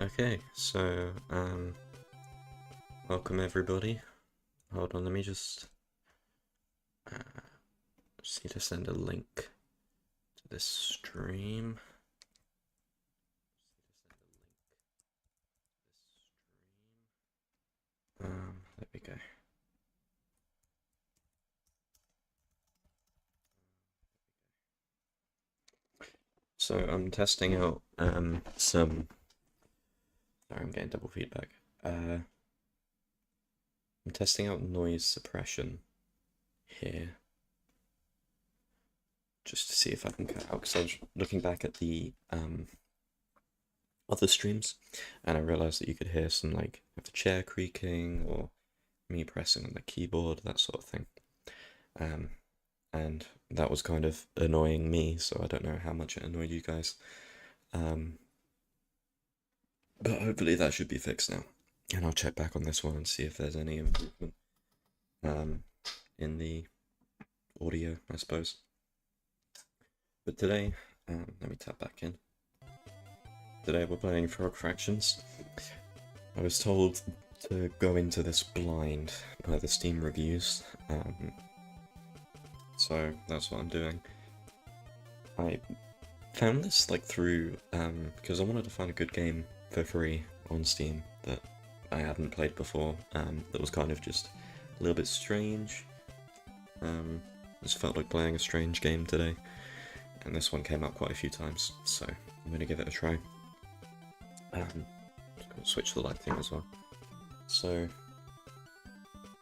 Okay, so, welcome everybody. Hold on, let me just need to send a link to this stream. There we go. So I'm testing out, sorry, I'm getting double feedback. I'm testing out noise suppression here, just to see if I can cut out, because I was looking back at the, other streams, and I realized that you could hear some, like, of the chair creaking, or me pressing on the keyboard, that sort of thing. And that was kind of annoying me, so I don't know how much it annoyed you guys. But hopefully that should be fixed now. And I'll check back on this one and see if there's any improvement in the audio, I suppose. But today, let me tap back in. Today we're playing Frog Fractions. I was told to go into this blind by the Steam reviews, so that's what I'm doing. I found this like through, because I wanted to find a good game for free on Steam that I hadn't played before, that was kind of just a little bit strange. Just felt like playing a strange game today, and this one came up quite a few times, so I'm going to give it a try. Switch the light thing as well. So,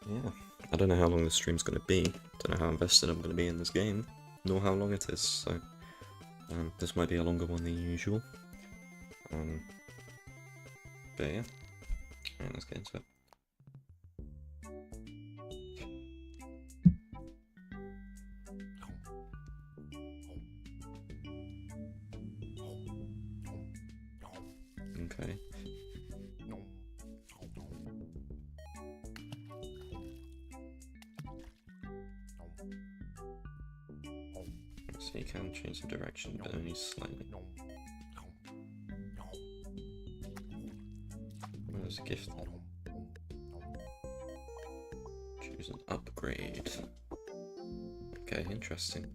yeah, I don't know how long this stream's going to be, don't know how invested I'm going to be in this game, nor how long it is, so this might be a longer one than usual. But yeah, alright, let's get into it. Okay. So you can change the direction, but only slightly. There's a gift. Choose an upgrade. Okay, interesting.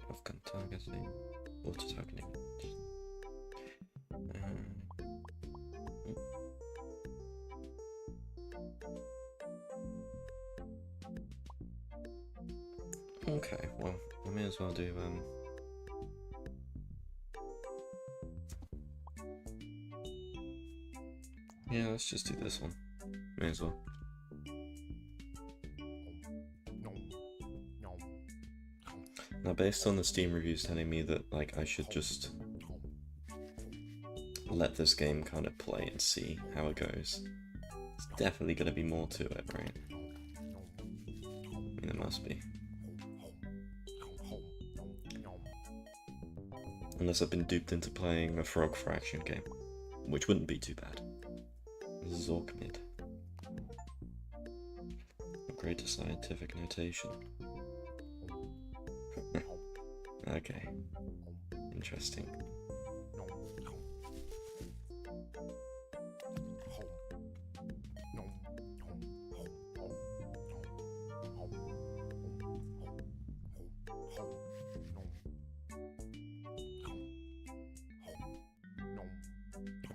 Off-gun targeting. Auto-targeting. Okay, well, I may as well do, yeah, let's just do this one. May as well. Now, based on the Steam reviews telling me that, like, I should just let this game kind of play and see how it goes. There's definitely going to be more to it, right? I mean, there must be. Unless I've been duped into playing a Frog Fraction game, which wouldn't be too bad. Zorkmid. Upgrade to scientific notation. Okay. Interesting.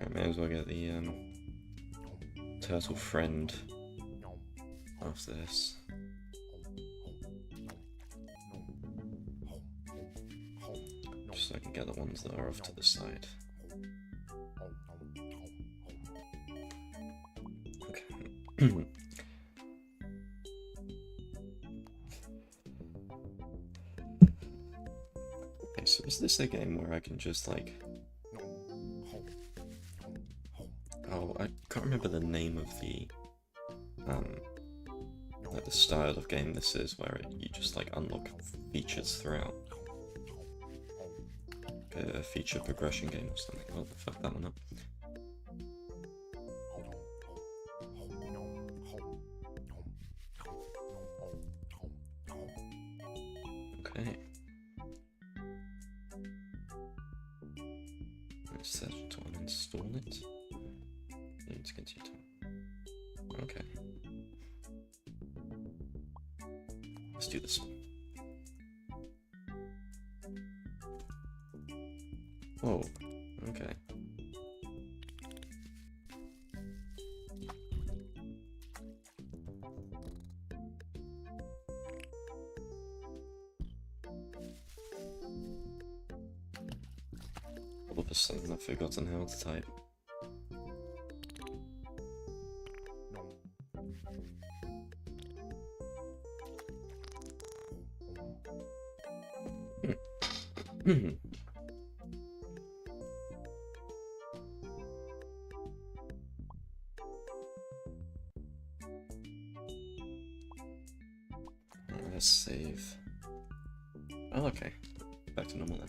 I may as well get the turtle friend after this. Just so I can get the ones that are off to the side. Okay. Okay, so is this a game where I can just like... Oh, I can't remember the name of the like the style of game this is, where you just like unlock features throughout. Like a feature progression game or something. Well, fuck that one up. Okay. to uninstall it. Let's get you to. Okay. Let's do this one. Oh, okay. All of a sudden I've forgotten how to type. Let's save. Oh, okay. Back to normal then.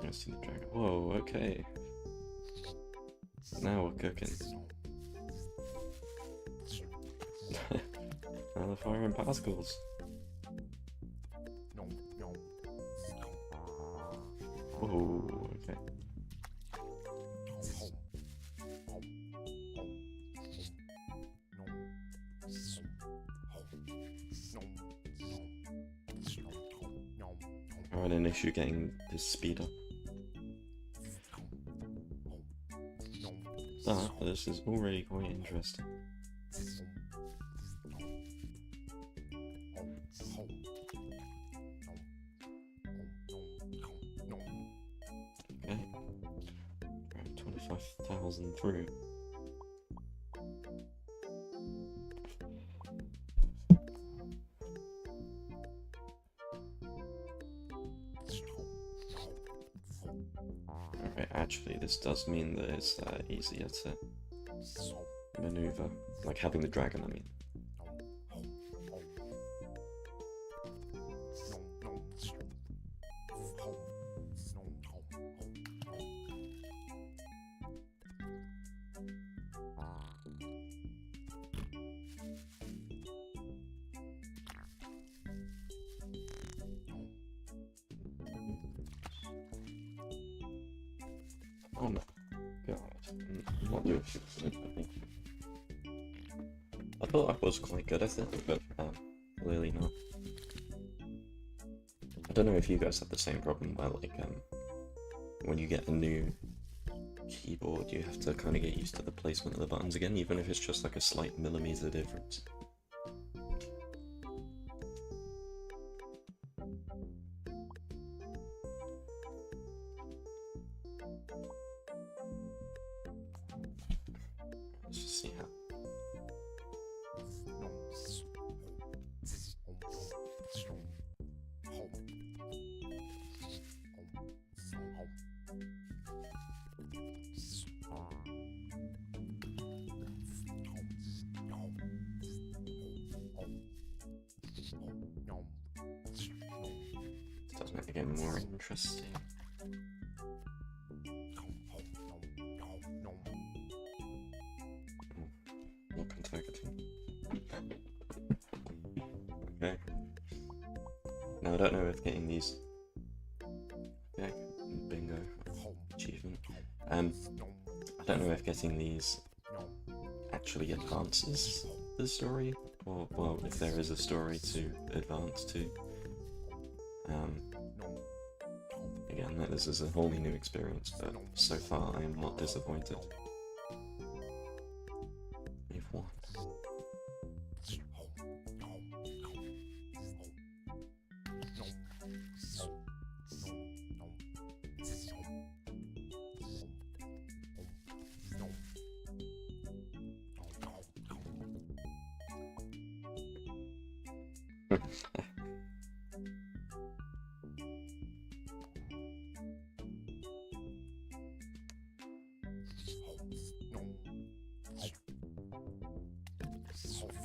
Let's see the dragon. Whoa, okay. Now we're cooking. Now the fire and particles. Whoa, okay. I had an issue getting this speed up. Ah, this is already quite interesting. Okay. Right, 25,000 through. Alright, actually this does mean that it's easier to maneuver, like having the dragon, I mean. Oh no, God, I'm not doing shit, I think. I thought I was quite good at it, but clearly not. I don't know if you guys have the same problem where, like, when you get a new keyboard, you have to kind of get used to the placement of the buttons again, even if it's just like a slight millimeter difference. Let's just see how. This does make it get more interesting. More targeting. Okay. Now I don't know if getting these. Okay, bingo. Achievement. I don't know if getting these actually advances the story, or well, if there is a story to advance to. Again, this is a wholly new experience, but so far I am not disappointed. We've won.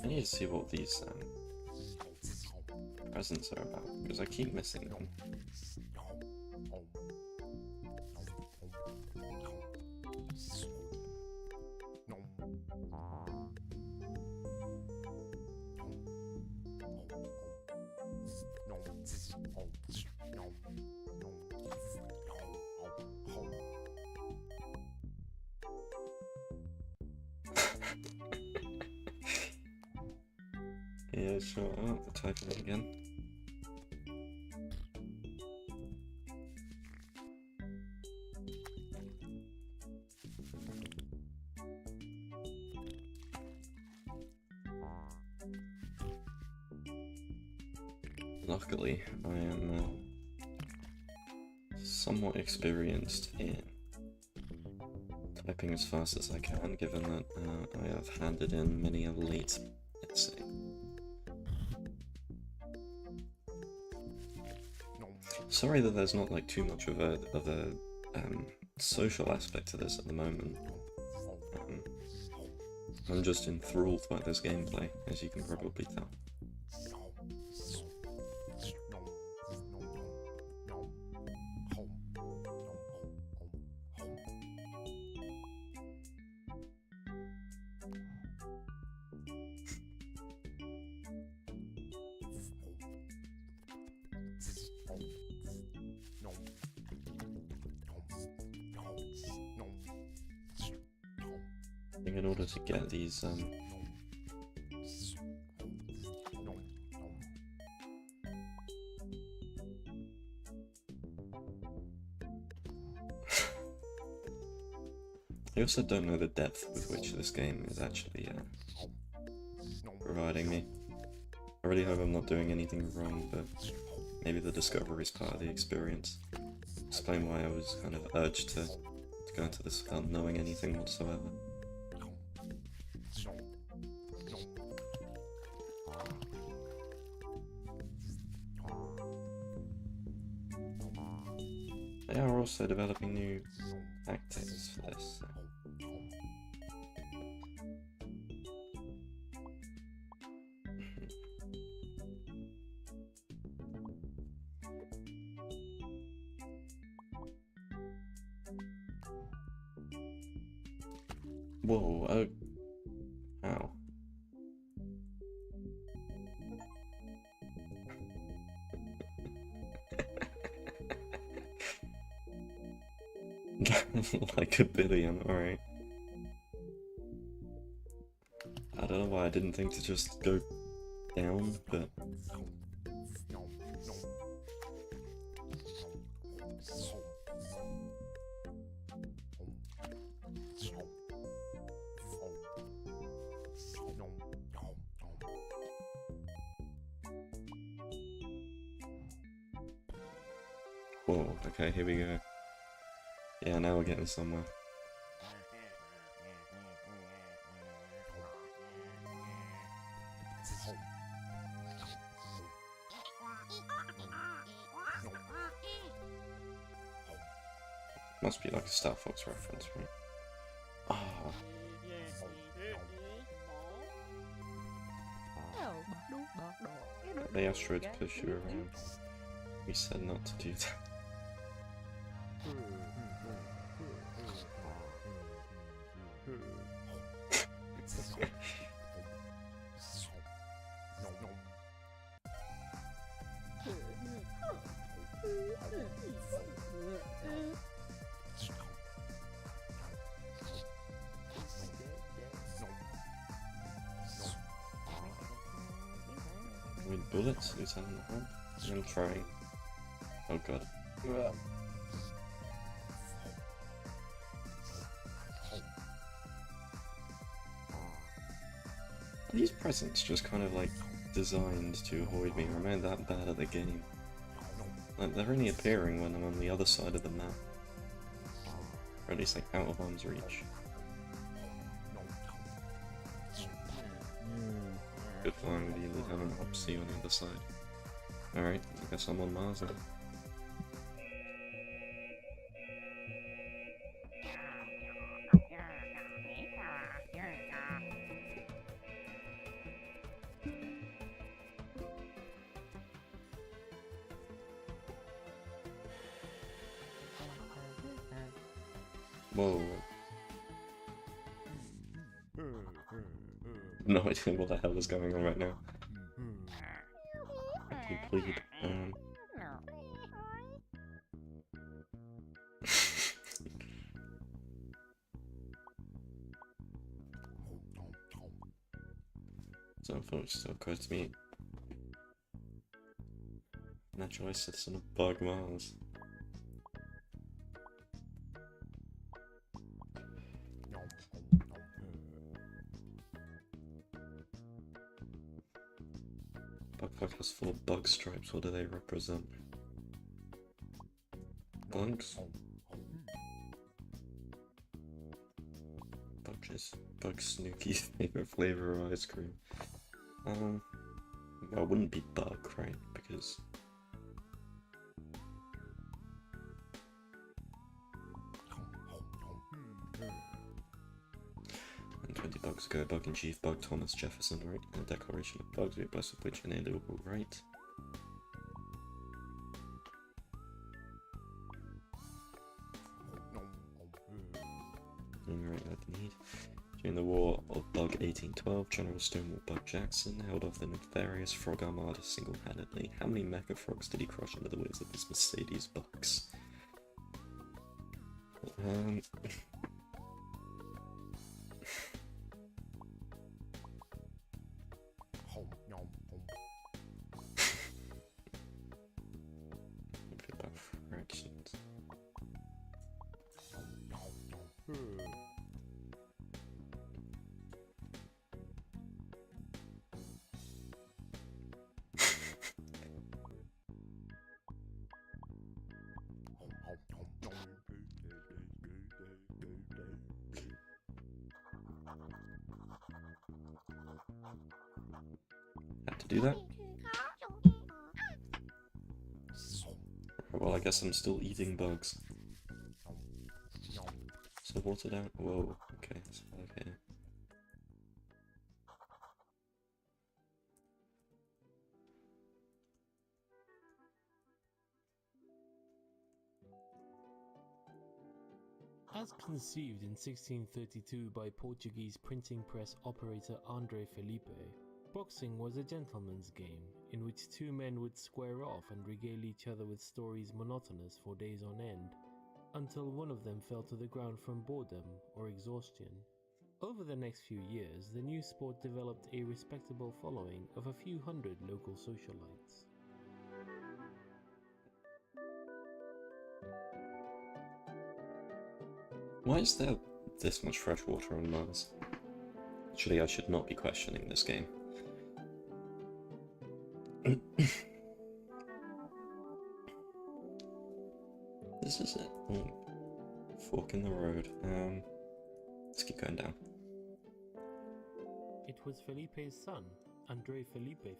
I need to see what these presents are about, because I keep missing them. Yeah, sure. Oh, the typing again. Luckily, I am somewhat experienced in typing as fast as I can, given that I have handed in many a late essay. Sorry that there's not like too much of a social aspect to this at the moment. I'm just enthralled by this gameplay, as you can probably tell. I think in order to get these I also don't know the depth with which this game is actually providing me. I really hope I'm not doing anything wrong, but maybe the discovery is part of the experience. Explain why I was kind of urged to go into this without knowing anything whatsoever. They are also developing new tactics for this. Whoa, oh, ow. Like a billion, alright. I don't know why I didn't think to just go down, but... Whoa, okay, here we go. Yeah, now we're getting somewhere. Must be like a Star Fox reference, right? Ah. The asteroids push you around. We said not to do that. With bullets? Is that in the hand? I'm trying. Oh god. Are these presents just kind of like designed to avoid me? Or am I that bad at the game? Like, they're only appearing when I'm on the other side of the map. Or at least like out of arm's reach. Good flying with you, Lieutenant. Hope to see you on the other side. Alright, I guess I'm on Mars then. Whoa. No idea what the hell is going on right now. Complete. So unfortunately still occurs to me. Naturalized citizen of Bug Mars. Bug focus full of bug stripes, what do they represent? Bugs? Bug Snooky's favorite flavor of ice cream. Well, it wouldn't be bug, right? Because and 20 bugs ago, Bug in Chief, Bug Thomas Jefferson, right? And the Declaration of Bugs, we are blessed with which inalienable right. Right, I need. During the War of Bug 1812, General Stonewall Bug Jackson held off the nefarious Frog Armada single-handedly. How many mecha frogs did he crush under the wheels of his Mercedes bugs? About fractions. Had to do that? Well, I guess I'm still eating bugs. So watered out. Whoa, okay, so okay. As conceived in 1632 by Portuguese printing press operator André Felipe, boxing was a gentleman's game in which two men would square off and regale each other with stories monotonous for days on end, until one of them fell to the ground from boredom or exhaustion. Over the next few years, the new sport developed a respectable following of a few hundred local socialites. Why is there this much fresh water on Mars? Actually, I should not be questioning this game. This is it. Oh, fork in the road. Let's keep going down. It was Felipe's son, André Felipe,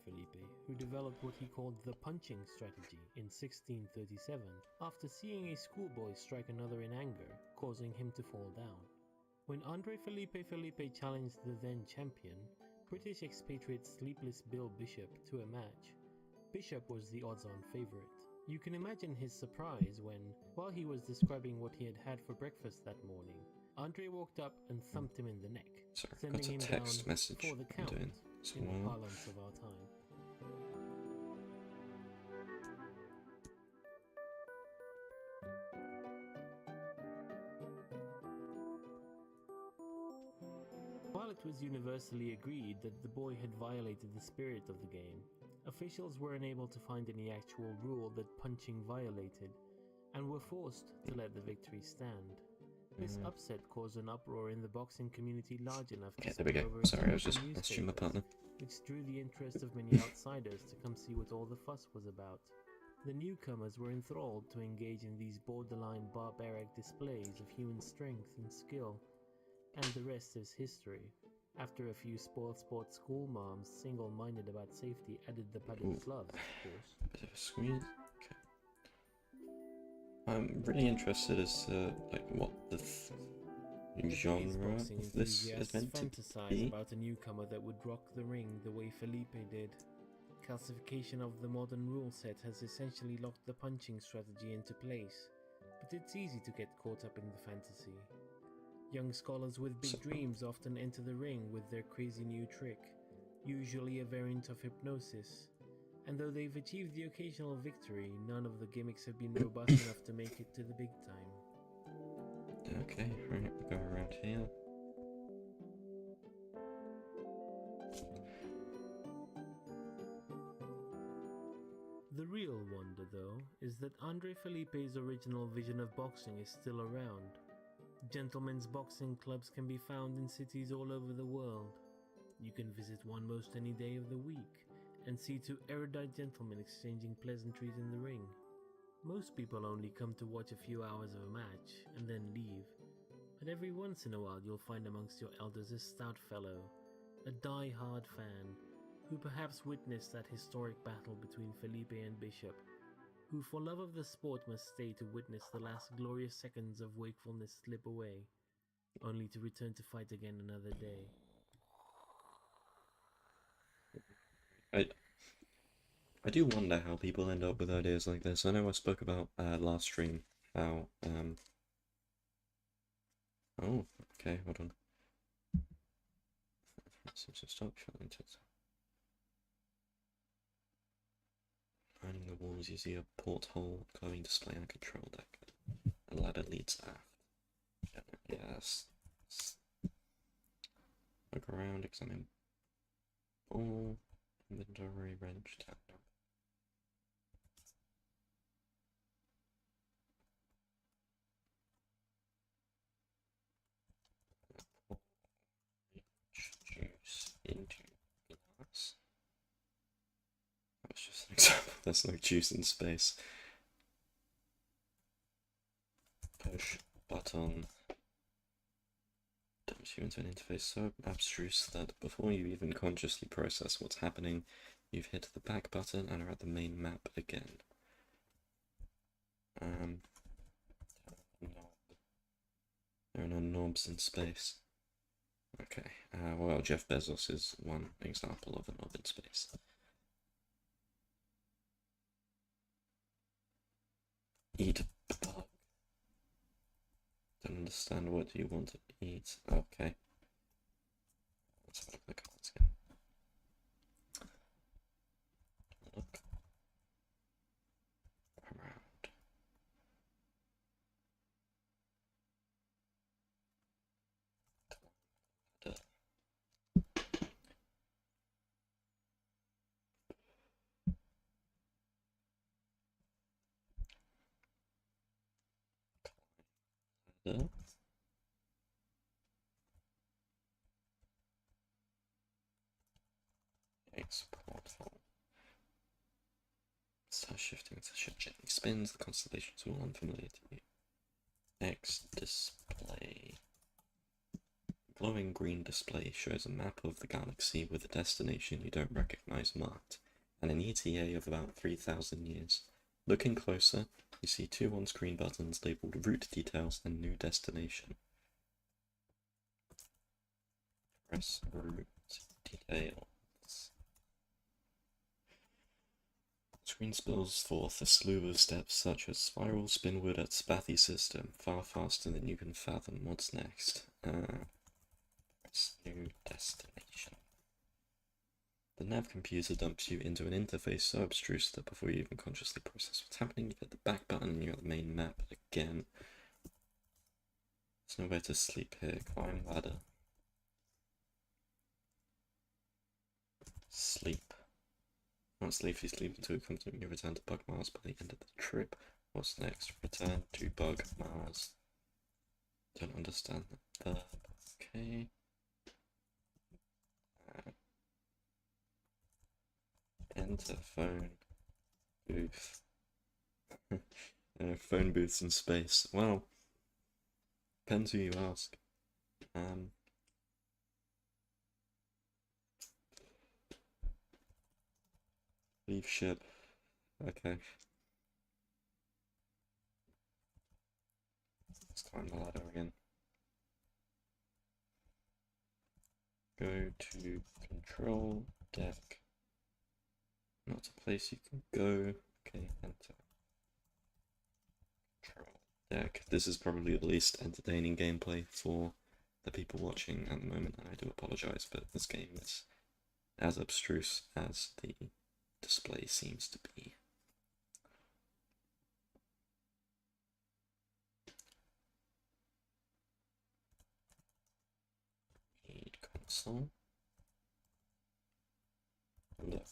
who developed what he called the punching strategy in 1637, after seeing a schoolboy strike another in anger, causing him to fall down. When André Felipe challenged the then champion, British expatriate Sleepless Bill Bishop, to a match, Bishop was the odds-on favourite. You can imagine his surprise when, while he was describing what he had had for breakfast that morning, André walked up and thumped him in the neck, sending him down for the count in the parlance of our time. While it was universally agreed that the boy had violated the spirit of the game, officials were unable to find any actual rule that punching violated, and were forced to let the victory stand. This upset caused an uproar in the boxing community large enough to there we go. over Sorry, I was just messaging my partner. which drew the interest of many outsiders to come see what all the fuss was about. The newcomers were enthralled to engage in these borderline barbaric displays of human strength and skill, and the rest is history. After a few spoiled sport school moms, single-minded about safety, added the padded gloves, of course. Bit of a squeeze. Okay. I'm really interested as to what the genre of this is meant to be. About a newcomer that would rock the ring the way Felipe did. Calcification of the modern rule set has essentially locked the punching strategy into place, but it's easy to get caught up in the fantasy. Young scholars with big dreams often enter the ring with their crazy new trick, usually a variant of hypnosis. And though they've achieved the occasional victory, none of the gimmicks have been robust enough to make it to the big time. Okay, right, we'll go around here. The real wonder, though, is that Andre Felipe's original vision of boxing is still around. Gentlemen's boxing clubs can be found in cities all over the world. You can visit one most any day of the week and see two erudite gentlemen exchanging pleasantries in the ring. Most people only come to watch a few hours of a match and then leave, but every once in a while you'll find amongst your elders a stout fellow, a die-hard fan, who perhaps witnessed that historic battle between Felipe and Bishop, who for love of the sport must stay to witness the last glorious seconds of wakefulness slip away, only to return to fight again another day. I do wonder how people end up with ideas like this. I know I spoke about last stream how oh, okay, hold on. Seems to stop showing it. Lining the walls, you see a porthole, glowing display on a control deck. A ladder leads aft. Yes. Look around, examine ball, inventory, wrench, tab. Juice into glass. That was just an example. There's no juice in space. Push button. Dumps you into an interface so abstruse that before you even consciously process what's happening, you've hit the back button and are at the main map again. There are no knobs in space. Okay, well, Jeff Bezos is one example of a knob in space. Eat bug. Don't understand what you want to eat. Okay. Let's have a look at the cards again. Look around. Export hole. Start shifting as the ship gently spins. The constellations are all unfamiliar to you. X display. Glowing green display shows a map of the galaxy with a destination you don't recognize marked, and an ETA of about 3,000 years. Looking closer, you see two on-screen buttons labeled Route Details and New Destination. Press Route Details. The screen spills forth a slew of steps such as spiral spinward at Spathy system, far faster than you can fathom. What's next? Press New Destination. The nav computer dumps you into an interface so abstruse that before you even consciously process what's happening, you hit the back button and you're at the main map again. There's nowhere to sleep here. Climb ladder. Sleep. Not sleep if you sleep until you come to you return to Bug Mars by the end of the trip. What's next? Return to Bug Mars. Don't understand the verb. Okay. Enter phone booth. Phone booths in space. Well, depends who you ask. Leave ship. Okay. Let's climb the ladder again. Go to control deck. Not a place you can go. Okay, enter. Control deck. This is probably the least entertaining gameplay for the people watching at the moment, and I do apologize, but this game is as abstruse as the display seems to be. Need console. Look.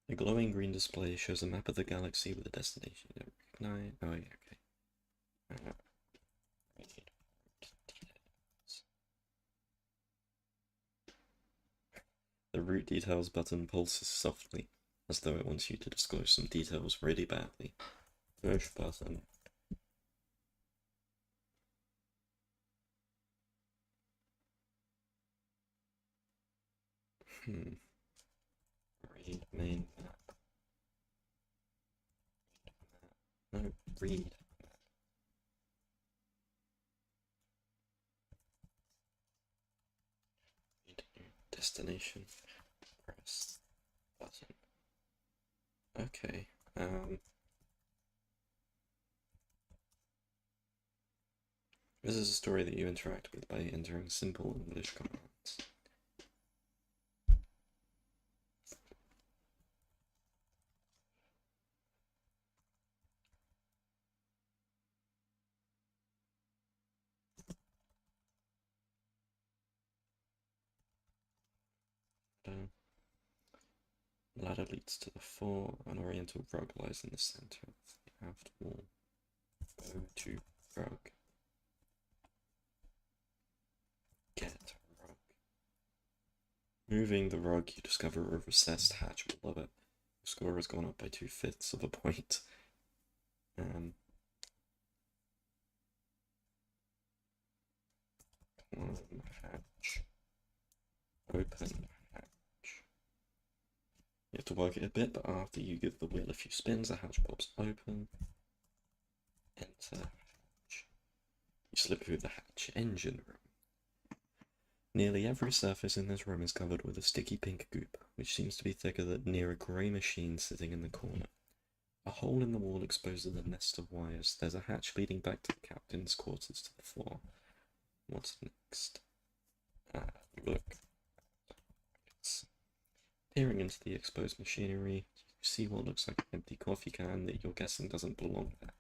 The glowing green display shows a map of the galaxy with a destination you don't recognize. Oh yeah, okay. The route details button pulses softly, as though it wants you to disclose some details really badly. Push button. Read main map. No, read. Destination. Press button. Okay. This is a story that you interact with by entering simple English commands. Ladder leads to the fore. An oriental rug lies in the center of the aft wall. Go to rug. Get rug. Moving the rug, you discover a recessed hatch below it. Your score has gone up by 2/5 of a point. Hatch. Open hatch. You have to work it a bit, but after you give the wheel a few spins, the hatch pops open. Enter hatch. You slip through the hatch. Engine room. Nearly every surface in this room is covered with a sticky pink goop, which seems to be thicker than near a grey machine sitting in the corner. A hole in the wall exposes a nest of wires. There's a hatch leading back to the captain's quarters to the floor. What's next? Look. Peering into the exposed machinery, you see what looks like an empty coffee can that you're guessing doesn't belong there.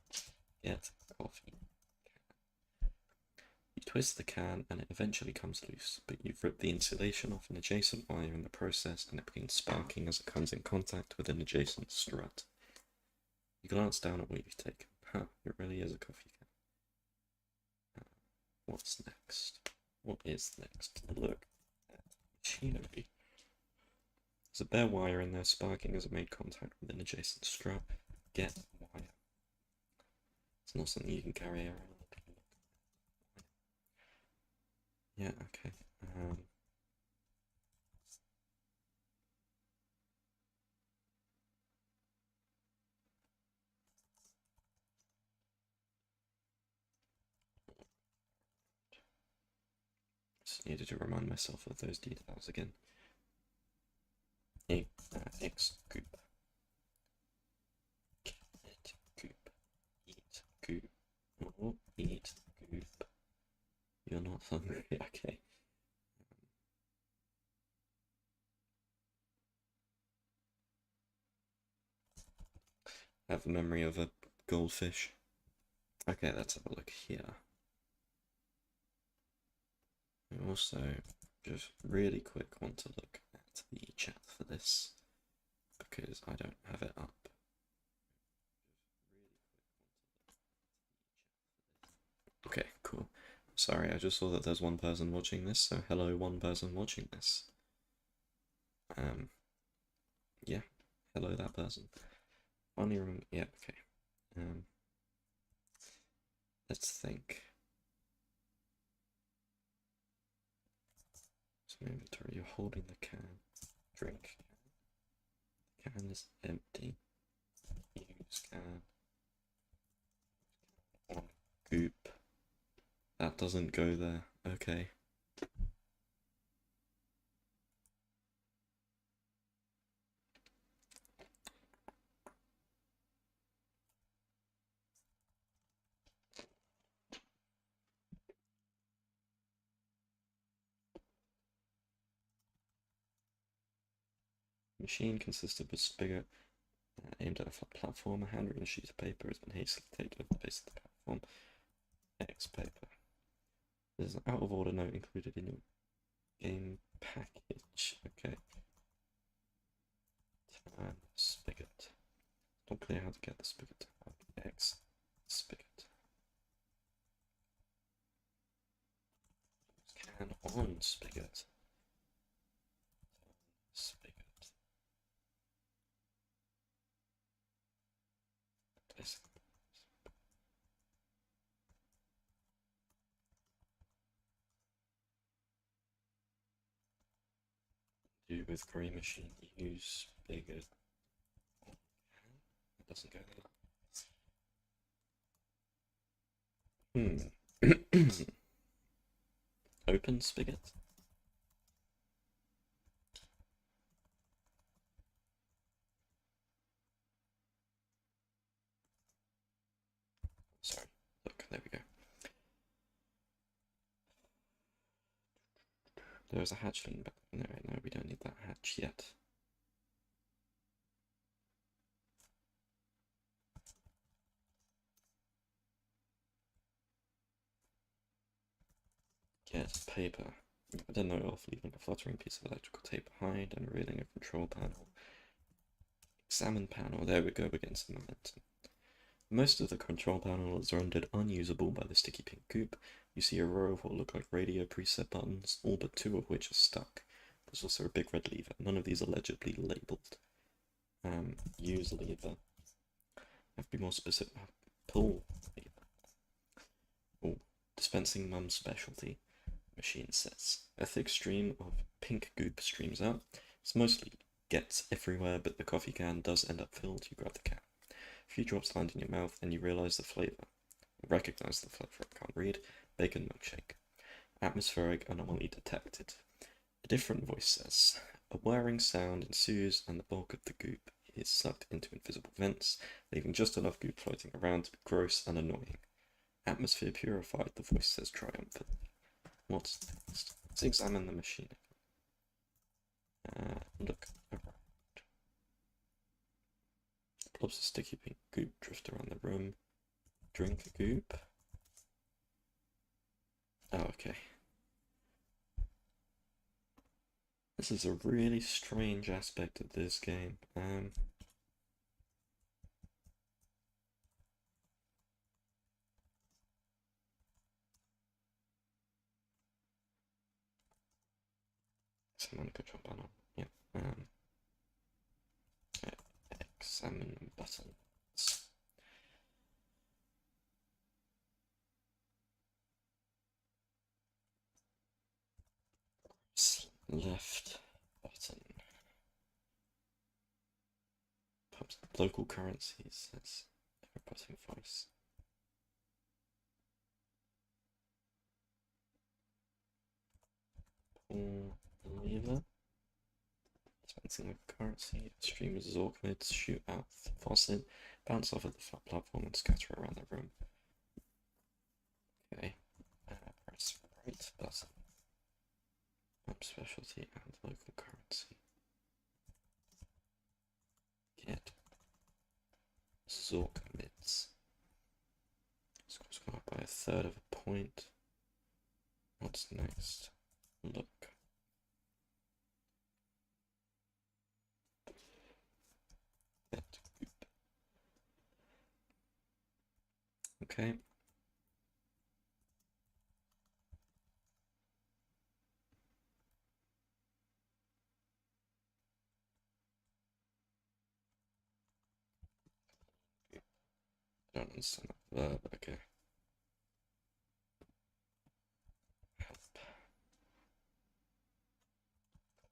Get coffee can. You twist the can and it eventually comes loose, but you've ripped the insulation off an adjacent wire in the process and it begins sparking as it comes in contact with an adjacent strut. You glance down at what you've taken. Huh, it really is a coffee can. What's next? What is next? Look at machinery. There's a bare wire in there sparking as it made contact with an adjacent strut. Get wire. It's not something you can carry around. Yeah, okay. Just needed to remind myself of those details again. X goop. Get goop. Eat goop. Oh, eat goop. You're not hungry, okay. I have a memory of a goldfish. Okay, let's have a look here. I also just really quick want to look at the chat for this because I don't have it up. Okay, cool. Sorry, I just saw that there's one person watching this, so hello, one person watching this. Yeah, hello that person. Funny room, yeah, okay. Let's think. So inventory, you're holding the can. Drink can. Can is empty. Use can. On goop. That doesn't go there. Okay. machine consisted of a spigot aimed at a flat platform. A handwritten sheet of paper has been hastily taped over the base of the platform. X paper. There's an out of order note included in your game package. Okay. Turn spigot. Not clear how to get the spigot. X spigot. Can on spigot. Spigot. Do with grey machine, use spigot. It doesn't go there. Open spigot. Sorry, look, there we go. There's a hatchling back there. No, we don't need that hatch yet. Get paper. I don't know of leaving a fluttering piece of electrical tape behind and revealing a control panel. Examine panel. There we go against the momentum. Most of the control panel is rendered unusable by the sticky pink goop. You see a row of what look like radio preset buttons, all but 2 of which are stuck. There's also a big red lever. None of these are legibly labelled. Use lever. Have to be more specific. Pull lever. Oh, dispensing mum's specialty. Machine says. A thick stream of pink goop streams out. It's mostly gets everywhere, but the coffee can does end up filled. You grab the can. A few drops land in your mouth and you realise the flavour. Recognise the flavour, I can't read. Bacon milkshake. Atmospheric anomaly detected. A different voice says. A whirring sound ensues and the bulk of the goop is sucked into invisible vents, leaving just enough goop floating around to be gross and annoying. Atmosphere purified, the voice says triumphantly. What's next? Let's examine the machine. Look around. Blobs of sticky pink goop drift around the room. Drink goop. Oh, okay. This is a really strange aspect of this game. Examine control panel. Yeah. Examine button. Left button. Local currencies. That's a button voice. Pull lever. Dispensing with currency. Stream of Zork mids shoot out the faucet, bounce off of the flat platform and scatter around the room. Okay. Press right button. Specialty and local currency. Get Zork mids. Score's gone up by 1/3 of a point. What's next? Look. Get goop. Okay. I don't understand that verb, okay. Help.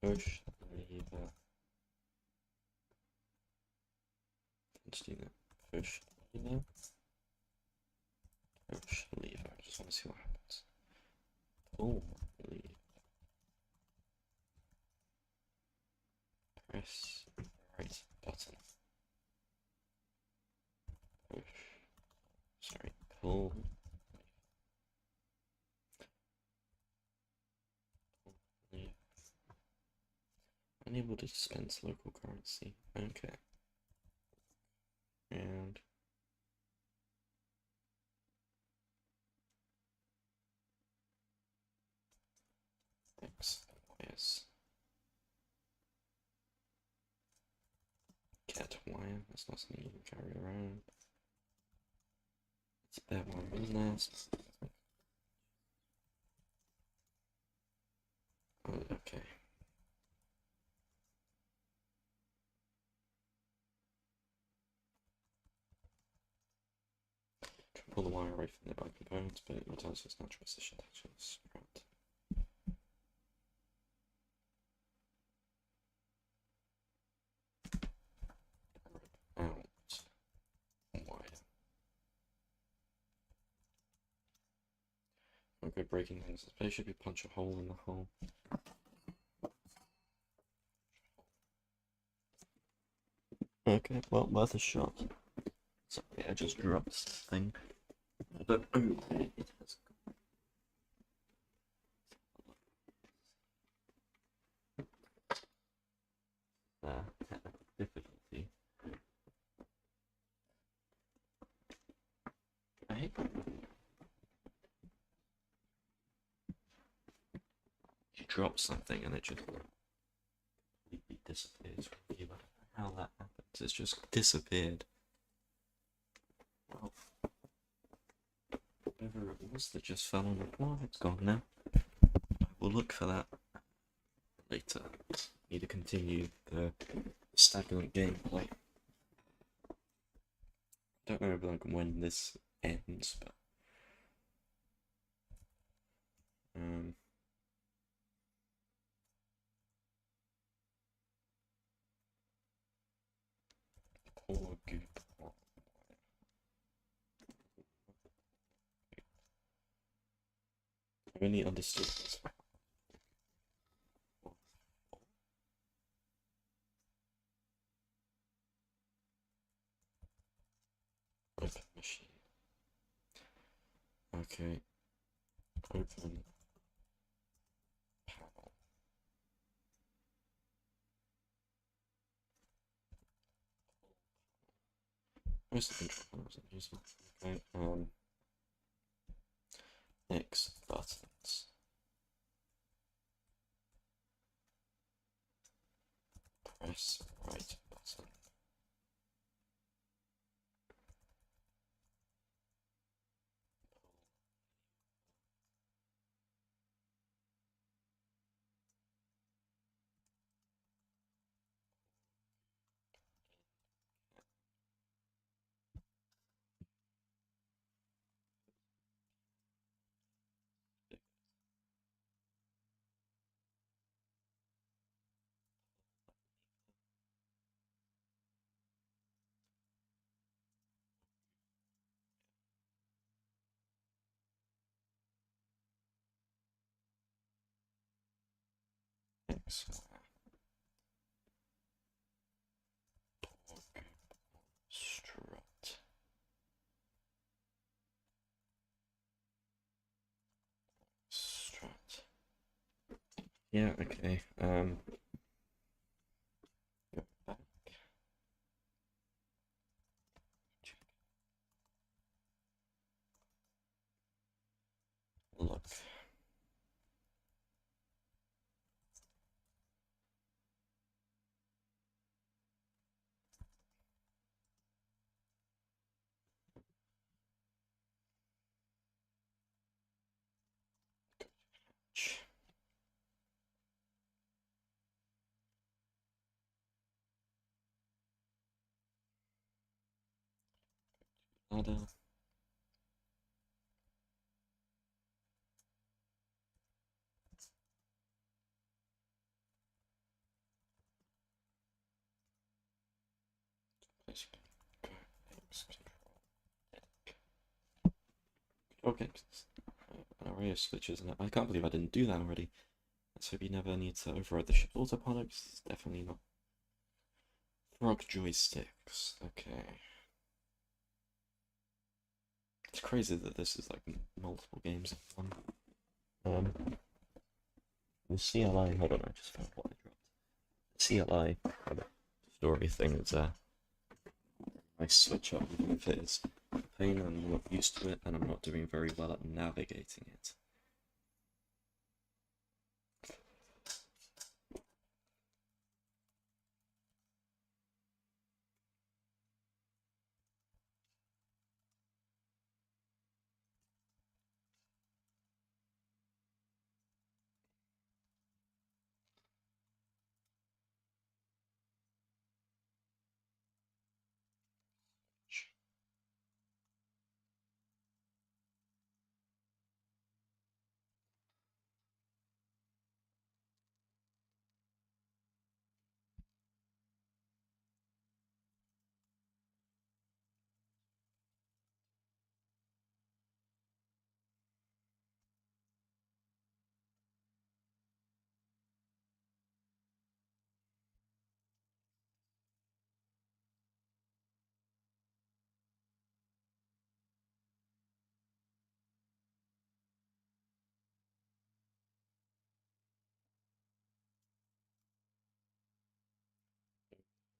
Push lever. Let's do that. Push lever. Push lever. I just want to see what happens. Pull lever. Press right button. Push. Sorry, pull. I Unable to dispense local currency. Okay. And X, yes. Cat wire, that's not something you can carry around. It's a bad one business. Oh, okay. Can pull the wire away from nearby components, but it returns to its natural position. Right. Out. Wire. Okay, breaking things. The space should be punch a hole in the hull. Okay, well, worth a shot. Sorry, I just dropped this thing. I don't know where it has gone. Technical difficulty. Right? You drop something and it just completely disappears from you. I don't know how that happens. It's just disappeared. Well, whatever it was that just fell on the floor, it's gone now. I will look for that later. Need to continue the stagnant gameplay. Don't know like when this ends, but poor goop. I really understood this. Open machine. Okay. Open panel. Where's the control panels I'm using? Okay, X buttons. Press right button. X. Strut. Strut. Yeah, okay. Go back. Look. Ladder. Basically, go X control. Okay. An array of switches, and I can't believe I didn't do that already. Let's hope you never need to override the ship's autopilot, because it's definitely not. Frog joysticks. Okay. It's crazy that this is like multiple games in one. The CLI, hold on, I just found what I dropped. CLI kind of story thing. It's a nice switch up, even if it is a pain. I'm not used to it, and I'm not doing very well at navigating it.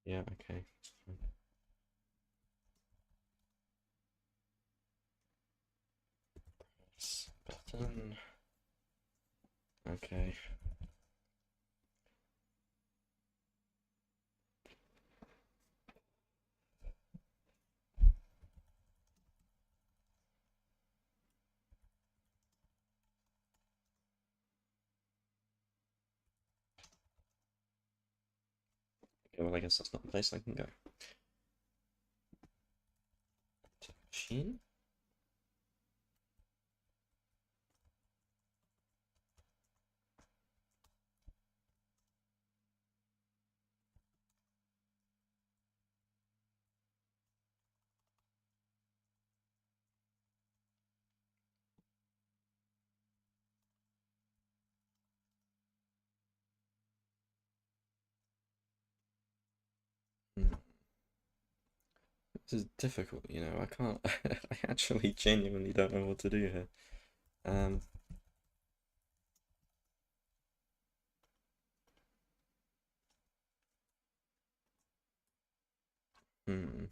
Yeah, okay. Press button. Okay. Okay, well, I guess that's not the place I can go. Machine. Hmm. This is difficult, you know. I can't. I actually genuinely don't know what to do here. Um. Hmm.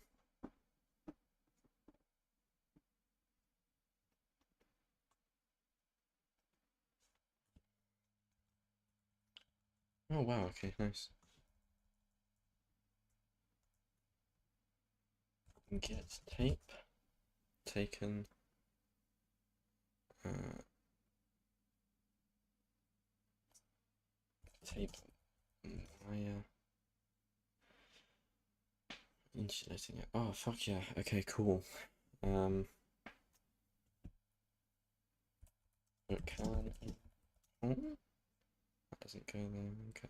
Oh wow. Okay. Nice. Get tape taken. Uh. Tape. Wire. Insulating it. Oh fuck yeah. Okay. Cool. Um. It can. Oh, that doesn't go there. Okay.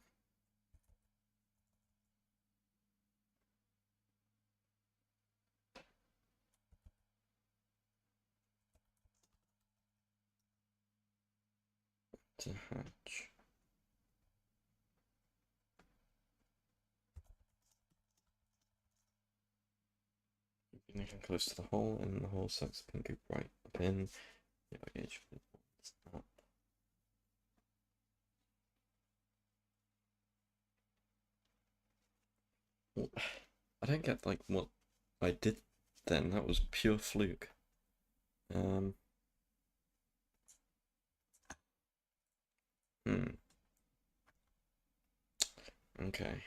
To hatch. Making close to the hole, and the hole sucks the pin right up in. Yeah, gauge up. Well, I don't get like what I did then. That was pure fluke. Um. Hmm. Okay.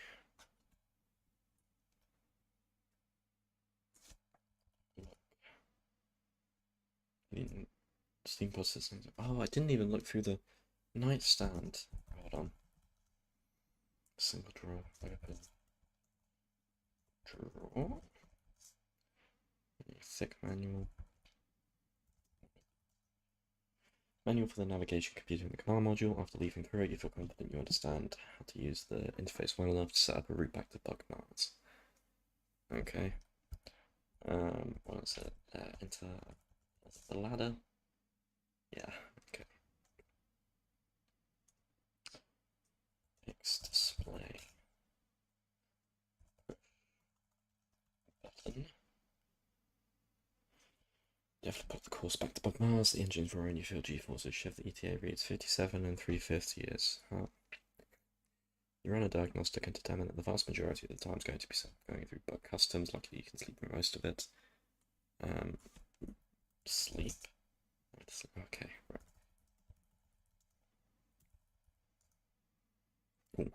Steam pod systems. Oh, I didn't even look through the nightstand. Hold on. Single drawer. Open. Drawer. Thick manual. Manual for the navigation computer in the command module. After leaving through it, you feel confident you understand how to use the interface well enough to set up a route back to bug mars. Okay. What is it? Enter the ladder. Yeah. Okay. Fix display. Button. You have to put the course back to bug mars. The engine's roaring. You feel G-forces shift. The ETA reads 57 and 3/5 years. Huh. You run a diagnostic and determine that the vast majority of the time is going to be going through bug customs. Luckily, you can sleep through most of it. Sleep. Okay, right. Ooh.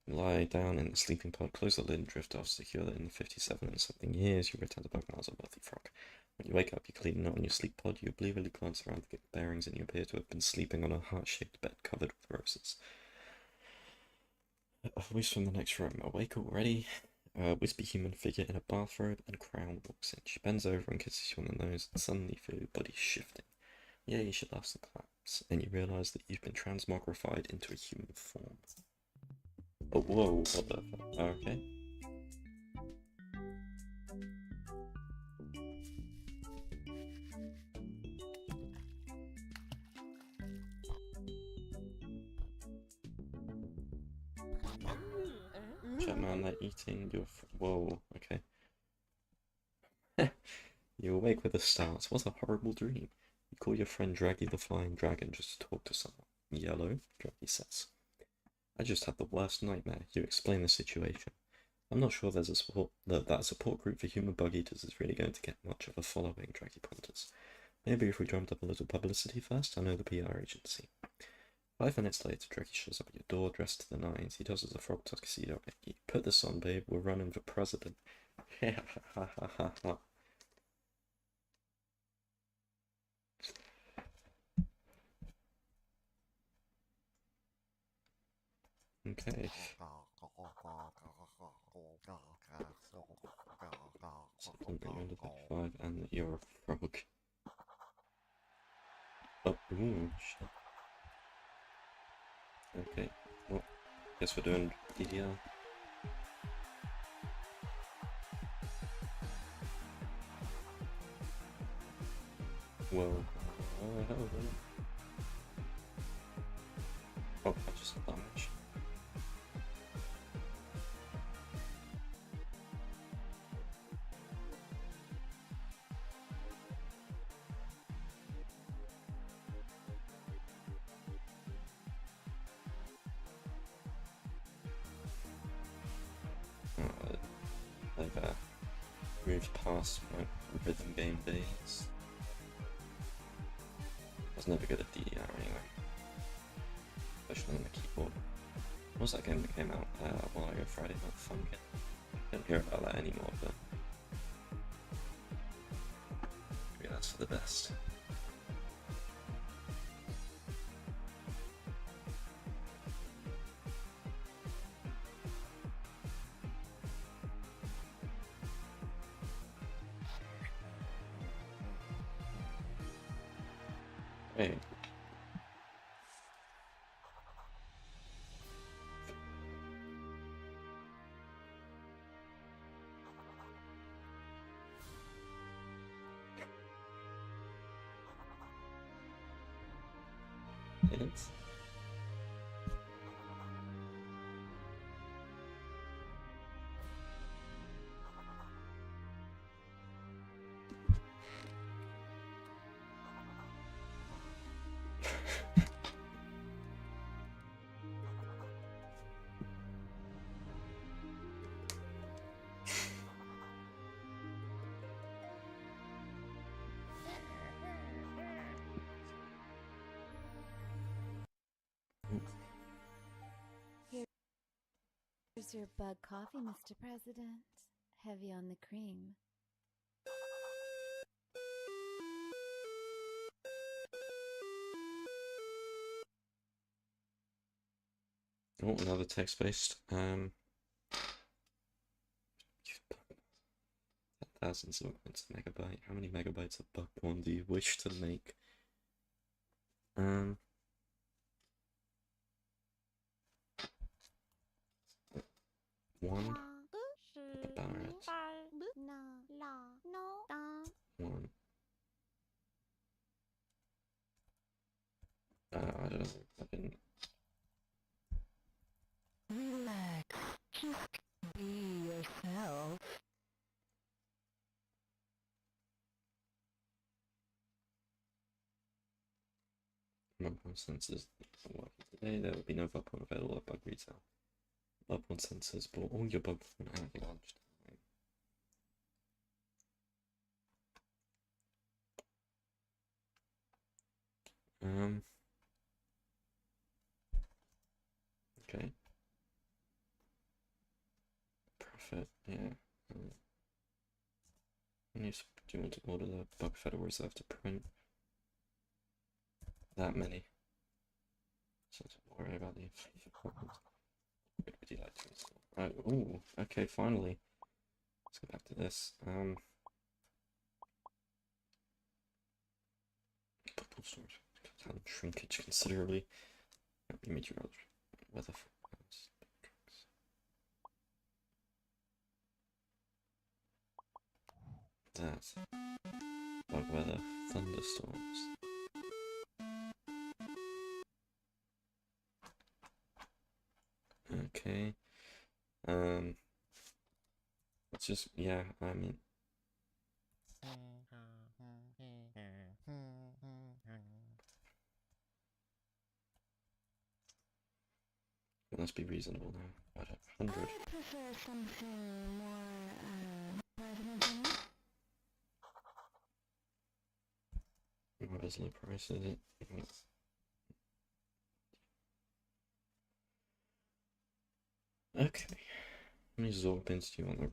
Lie down in the sleeping pod, close the lid and drift off, secure that in the 57 and something years you return to bug miles, a wealthy frog. When you wake up, you clean out on your sleep pod, you obliquely glance around to get bearings, and you appear to have been sleeping on a heart-shaped bed covered with roses. A voice from the next room. Awake already? A wispy human figure in a bathrobe and crown walks in. She bends over and kisses you on the nose, and suddenly you feel your body shifting. Yeah, you should laughs and claps, and you realise that you've been transmogrified into a human form. Oh, whoa, what the fuck? Okay. Man, they're eating your. Whoa, okay. You awake with a start. What a horrible dream. You call your friend Draggy the Flying Dragon just to talk to someone. Yellow, Draggy says. I just had the worst nightmare. You explain the situation. I'm not sure there's a support that support group for human bug eaters is really going to get much of a following, Draggy ponders. Maybe if we drummed up a little publicity first. I know the PR agency. 5 minutes later, Draggy shows up at your door, dressed to the nines. He tosses a frog tuxedo at you. Put this on, babe. We're running for president. Ha ha ha ha ha. Okay. 5 and that you're a frog. Oh, ooh, shit. Okay, well, guess we're doing DDR. Well, oh, I just damage. They've moved past my rhythm game days. I was never good at DDR anyway, especially on the keyboard. What was that game that came out a while ago? Friday Night Funkin'? I don't hear about that anymore, but maybe that's for the best. Hey. Minutes. Here's your bug coffee, Mr. President. Heavy on the cream. Oh, another text-based. 10,000 kilobits a megabyte. How many megabytes of bug porn do you wish to make? One. About it. One. I don't know. I've been. Relax. Just be yourself. My senses working today. There will be no Vapon available at bug retail. Bloodborne sensors, but all your Bloodborne anything on. Okay. Profit, yeah. Do you want to order the bug feder reserve to print that many? So don't worry about the inflation problems. What would you like to install? Oh, ooh, okay, finally. Let's go back to this. Bubble storage. Shrinkage considerably. Meteorology. Weather forecasts. That. Bug weather. Thunderstorms. Okay. It's just, yeah, I mean. Let's be reasonable now. About 100. I prefer something more, president. What is low price, is it? Okay. How many Zorbins do you want?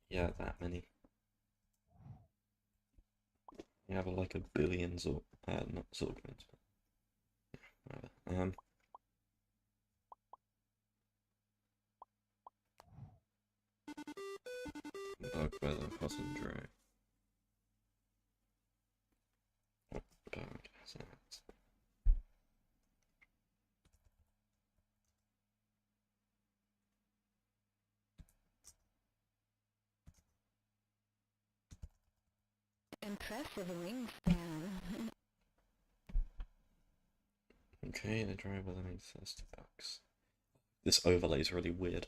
Yeah, that many. You have like a billion not Zorbins. Whatever. Bug weather, hot and dry. What bug is that? Impressive wingspan. Okay, the dry weather makes $30. This overlay is really weird.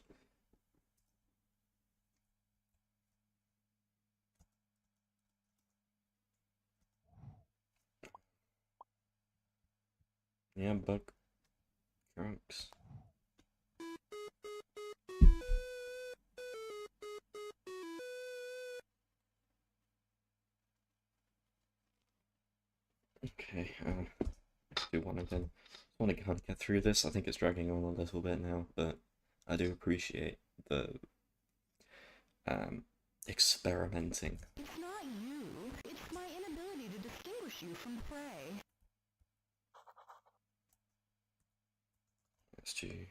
Yeah, bug drugs. Okay, do one again. I want to kind of get through this. I think it's dragging on a little bit now, but I do appreciate the experimenting. It's not you. It's my inability to distinguish you from prey. That's due.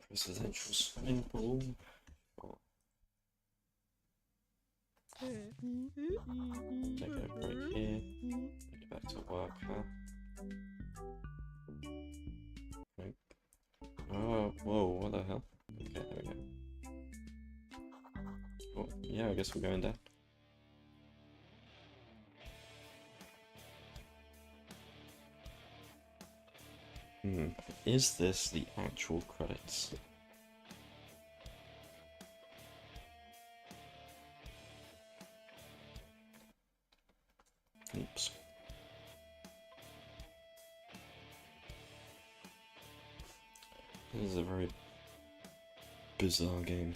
Presidential swimming pool. Take a break here. Take it back to work, huh? Nope. Oh, whoa, what the hell? Okay, there we go. Oh, yeah, I guess we're going down. Is this the actual credits? Oops. This is a very bizarre game.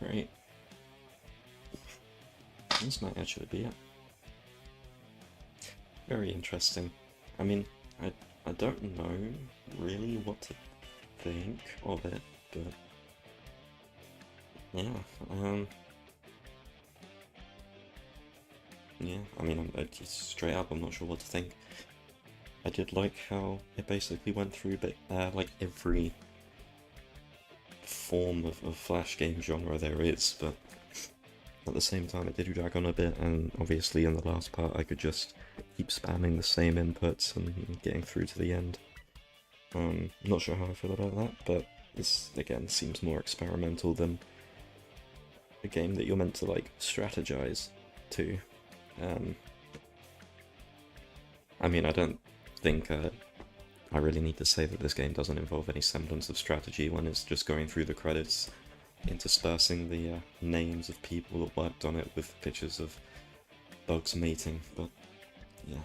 Right. This might actually be it. Very interesting. I mean, I don't know really what to think of it, but yeah, yeah, I mean, straight up, I'm not sure what to think. I did like how it basically went through, like every form of Flash game genre there is, but at the same time it did drag on a bit, and obviously in the last part I could just keep spamming the same inputs and getting through to the end. Not sure how I feel about that, but this again seems more experimental than a game that you're meant to like strategize to. I mean, I don't think I really need to say that this game doesn't involve any semblance of strategy when it's just going through the credits, interspersing the names of people that worked on it with pictures of bugs mating, but yeah.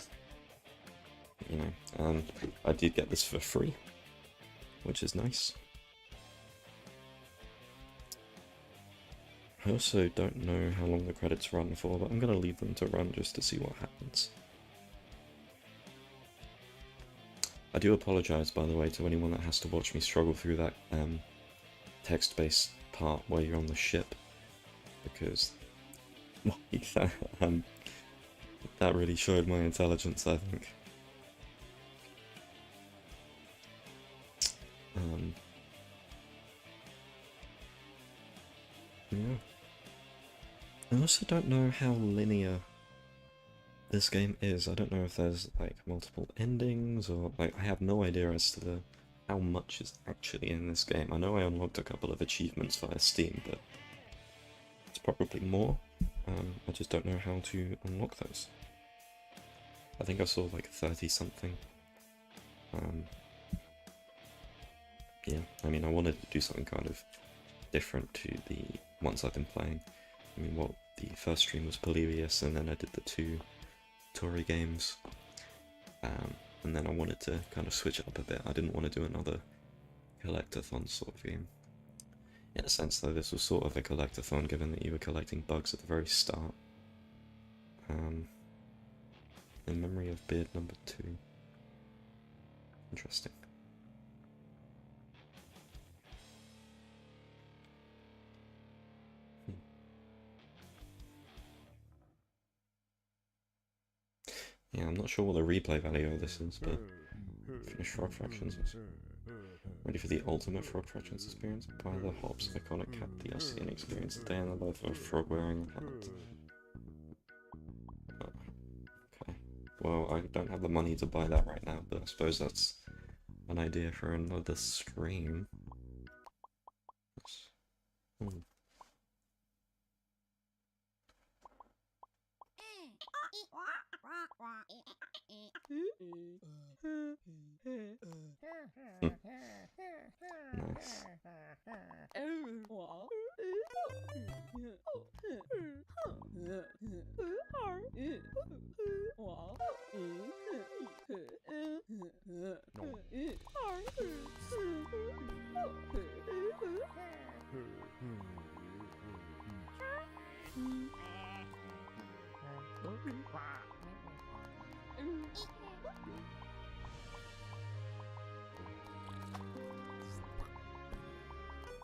You know, I did get this for free, which is nice. I also don't know how long the credits run for, but I'm going to leave them to run just to see what happens. I do apologise, by the way, to anyone that has to watch me struggle through that text-based part where you're on the ship, because well, that really showed my intelligence, I think. Yeah. I also don't know how linear this game is. I don't know if there's like multiple endings, or like I have no idea as to how much is actually in this game. I know I unlocked a couple of achievements via Steam, but it's probably more. I just don't know how to unlock those. I think I saw like 30 something. Yeah, I mean, I wanted to do something kind of different to the ones I've been playing. I mean, what the first stream was Polybius, and then I did the 2 Tory games, and then I wanted to kind of switch it up a bit. I didn't want to do another collectathon sort of game. In a sense, though, this was sort of a collectathon, given that you were collecting bugs at the very start. In memory of Beard number 2. Interesting. Yeah, I'm not sure what the replay value of this is, but finish Frog Fractions. Ready for the ultimate Frog Fractions experience? Buy the Hops Iconic Cat DLC and experience the day in the life of a frog wearing a hat. Okay. Well, I don't have the money to buy that right now, but I suppose that's an idea for another stream. Nice.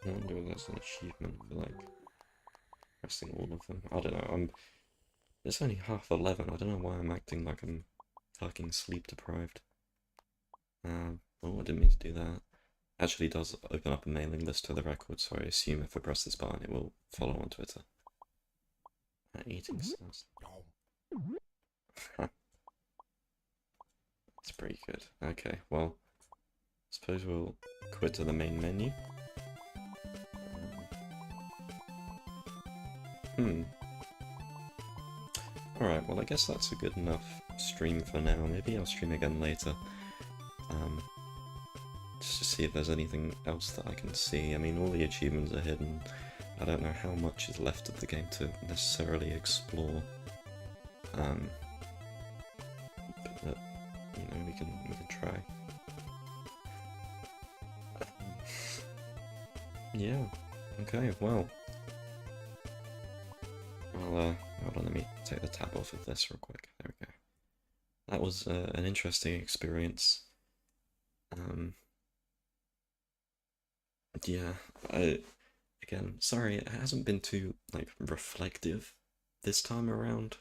I wonder if that's an achievement for like pressing all of them. I don't know. It's only 11:30. I don't know why I'm acting like I'm fucking sleep deprived. Oh, I didn't mean to do that. Actually does open up a mailing list to the record, so I assume if I press this button it will follow on Twitter. Eating sounds. That's pretty good. Okay, well, suppose we'll quit to the main menu. Alright, well I guess that's a good enough stream for now. Maybe I'll stream again later. Just to see if there's anything else that I can see. I mean, all the achievements are hidden. I don't know how much is left of the game to necessarily explore. But you know, we can try. Yeah. Okay. Well. Hold on. Let me take the tab off of this real quick. There we go. That was an interesting experience. Yeah, again, sorry, it hasn't been too, like, reflective this time around.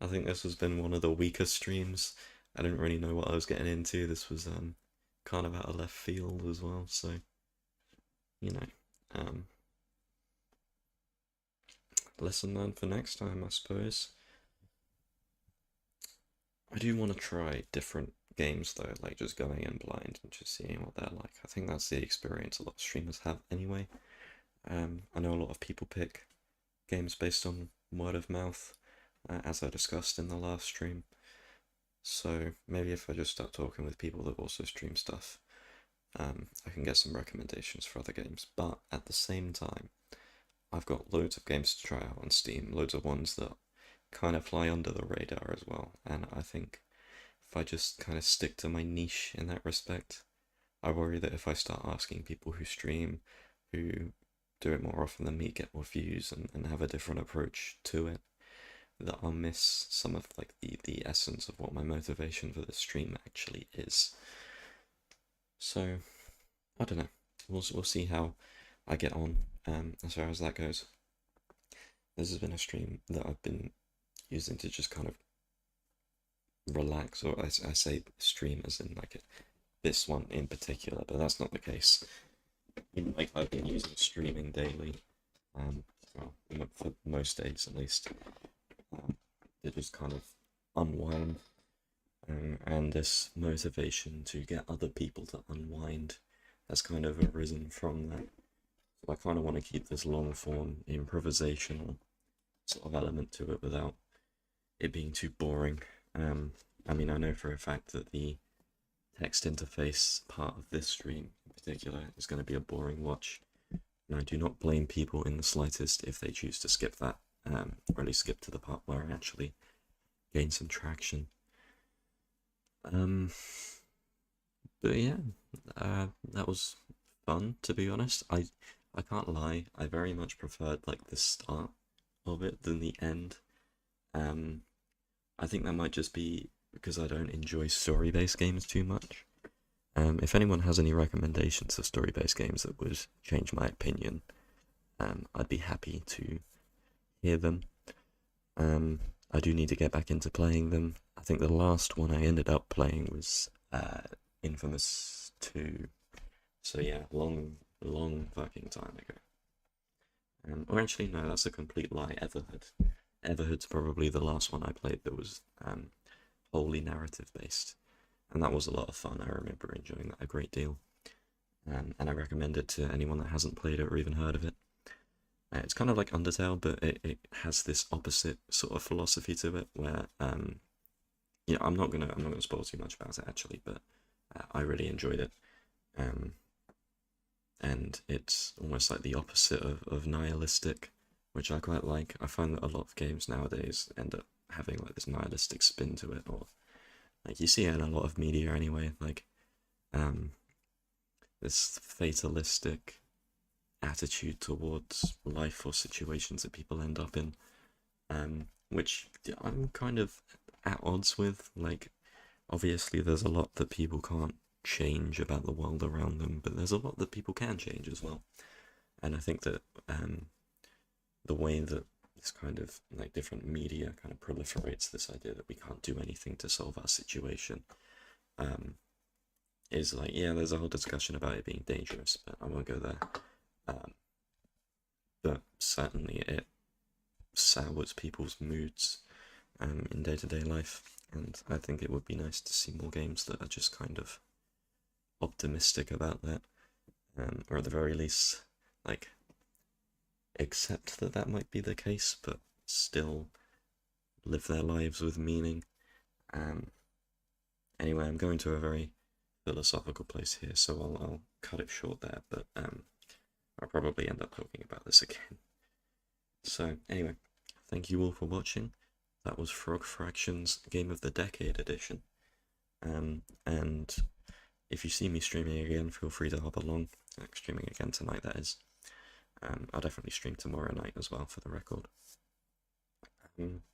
I think this has been one of the weaker streams. I didn't really know what I was getting into. This was, kind of out of left field as well, so, you know, lesson learned for next time, I suppose. I do want to try different games though, like just going in blind and just seeing what they're like. I think that's the experience a lot of streamers have anyway. I know a lot of people pick games based on word of mouth. as I discussed in the last stream. So maybe if I just start talking with people that also stream stuff, I can get some recommendations for other games. But at the same time, I've got loads of games to try out on Steam, loads of ones that kind of fly under the radar as well. And I think if I just kind of stick to my niche in that respect, I worry that if I start asking people who stream, who do it more often than me, get more views and have a different approach to it, that I'll miss some of like the essence of what my motivation for the stream actually is. So I don't know. We'll see how I get on as far as that goes. This has been a stream that I've been using to just kind of relax, or I say stream as in like this one in particular, but that's not the case. Like I've been using streaming daily, well, for most days at least, to just kind of unwind, and this motivation to get other people to unwind has kind of arisen from that. So I kind of want to keep this long form improvisational sort of element to it without it being too boring. I mean, I know for a fact that the text interface part of this stream in particular is going to be a boring watch, and I do not blame people in the slightest if they choose to skip that, or at least skip to the part where I actually gain some traction. But yeah, that was fun, to be honest. I can't lie, I very much preferred like the start of it than the end. I think that might just be because I don't enjoy story-based games too much. If anyone has any recommendations for story-based games that would change my opinion, I'd be happy to hear them. I do need to get back into playing them. I think the last one I ended up playing was Infamous 2. So yeah, long fucking time ago. Or actually, no, that's a complete lie. Everhood's probably the last one I played that was wholly narrative based, and that was a lot of fun. I remember enjoying that a great deal, and I recommend it to anyone that hasn't played it or even heard of it. It's kind of like Undertale, but it has this opposite sort of philosophy to it, where yeah, I'm not gonna spoil too much about it actually, but I really enjoyed it. And it's almost like the opposite of nihilistic, which I quite like. I find that a lot of games nowadays end up having like this nihilistic spin to it, or like you see it in a lot of media anyway, like this fatalistic attitude towards life or situations that people end up in, which I'm kind of at odds with. Like, obviously there's a lot that people can't change about the world around them, but there's a lot that people can change as well. And I think that the way that this kind of like different media kind of proliferates this idea that we can't do anything to solve our situation is like, yeah, there's a whole discussion about it being dangerous, but I won't go there. But certainly it sours people's moods in day-to-day life, and I think it would be nice to see more games that are just kind of optimistic about that, or at the very least, like, accept that that might be the case, but still live their lives with meaning. Anyway, I'm going to a very philosophical place here, so I'll cut it short there, but I'll probably end up talking about this again. So anyway, thank you all for watching. That was Frog Fractions Game of the Decade edition. And if you see me streaming again, feel free to hop along. Streaming again tonight, that is. I'll definitely stream tomorrow night as well, for the record.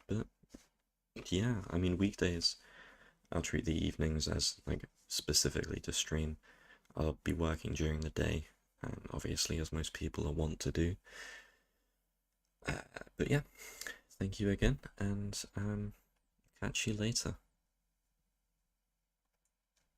But yeah, I mean, weekdays, I'll treat the evenings as like specifically to stream. I'll be working during the day, obviously, as most people are wont to do. But yeah, thank you again, and catch you later.